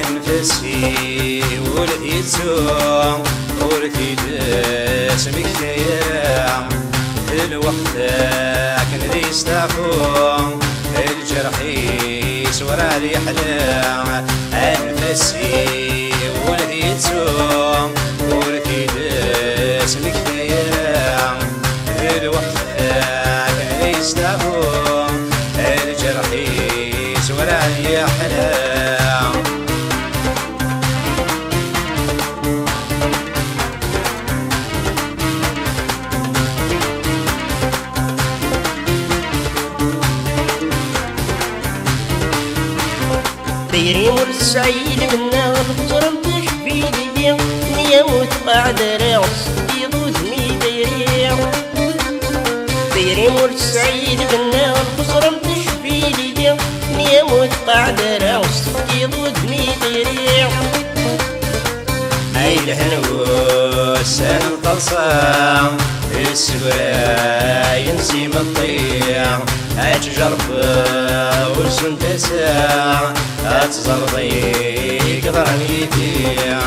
أنفسي ولقيتو ولقيت اسمك ليا الوقت كان ذي استعفو الجرح يسور علي حلا أنفسي ولقيتو ولقيت اسمك ليا الوقت كان ذي استعفو الجرح يسور علي حلا ديري مرسعيد منا البصر متشفي ليا نيموت بعد راس يضوت مي ديري مرسعيد منا البصر متشفي ليا نيموت بعد راس يضوت مي اي الهنوس القصام السبرا ينسي مطيع أتجرب ورسن تساع أتزرضي قدرني يديع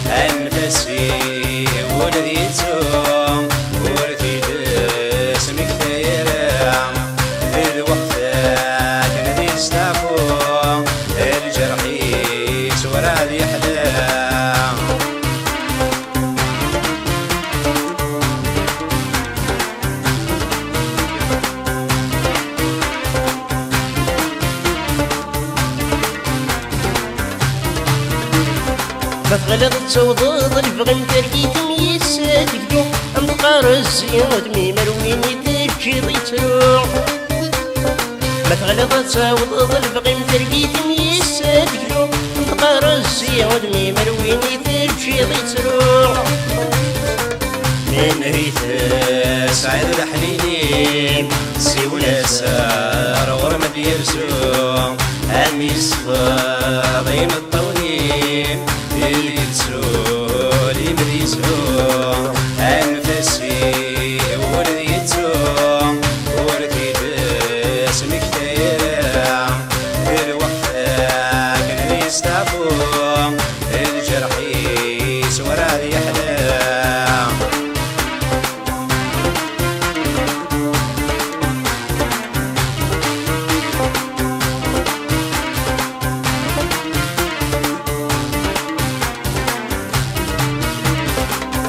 أنفسي ولديتو ورثي اسمك ثيرا الوقت كان ذي استعفو الجرح يسور علي حلا فغلط تصوض الفغم ترقيت ميسات كدو أمطار الزياد مي مرويني تركي ضيتروع فغلط تصوض الفغم ترقيت ميسات كدو أمطار الزياد مي مرويني تركي ضيتروع من هيت سعيد الحنينين سيولا سار ورمد يرسو أمي صفاضي الطويل يتسولي مريسو أنفسي ولديتو ولديت اسمك ثيرا الوقت كان يستعفو الجرح يسور علي حلا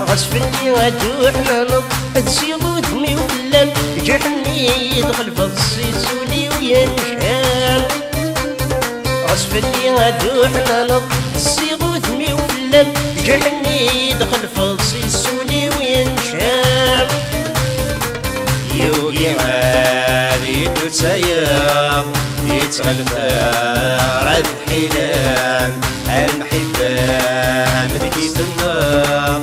غصفني وجوحنا نط تسيضو دمي ولم جرحني يدخل في الصيصولي وينشال غصفني وجوحنا نط تسيضو دمي ولم جرحني يدخل في الصيصولي وينشال يوقي غادي تسير يتغلب رد حيلان المحبة مدكي النار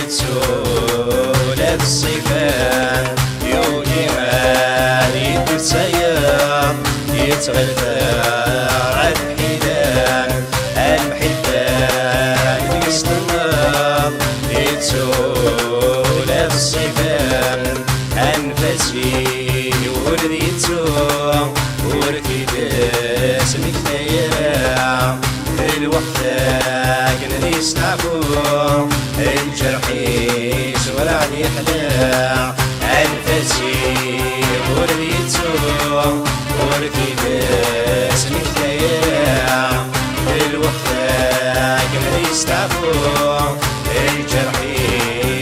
تسولة الصفات يوقي غادي تسير يتغلب رد حيلان المحبة مدكي النار تسولة الصفات أنفسي ولديتو وركيد اسمك ثيرا الوقت كان ذي استعفو الجرح يسور علي حلا أنفسي ولديتو وركيد اسمك ثيرا الوقت كان ذي استعفو الجرح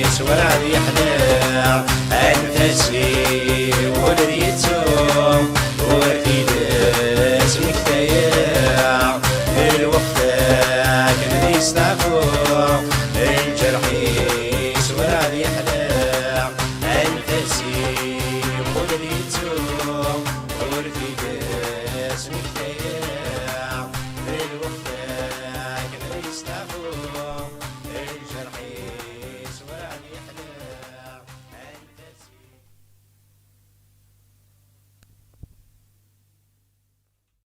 يسور علي حلا أنفسي ولديتو ورثيت اسمك ثيرا الوقت كان ذي استعفو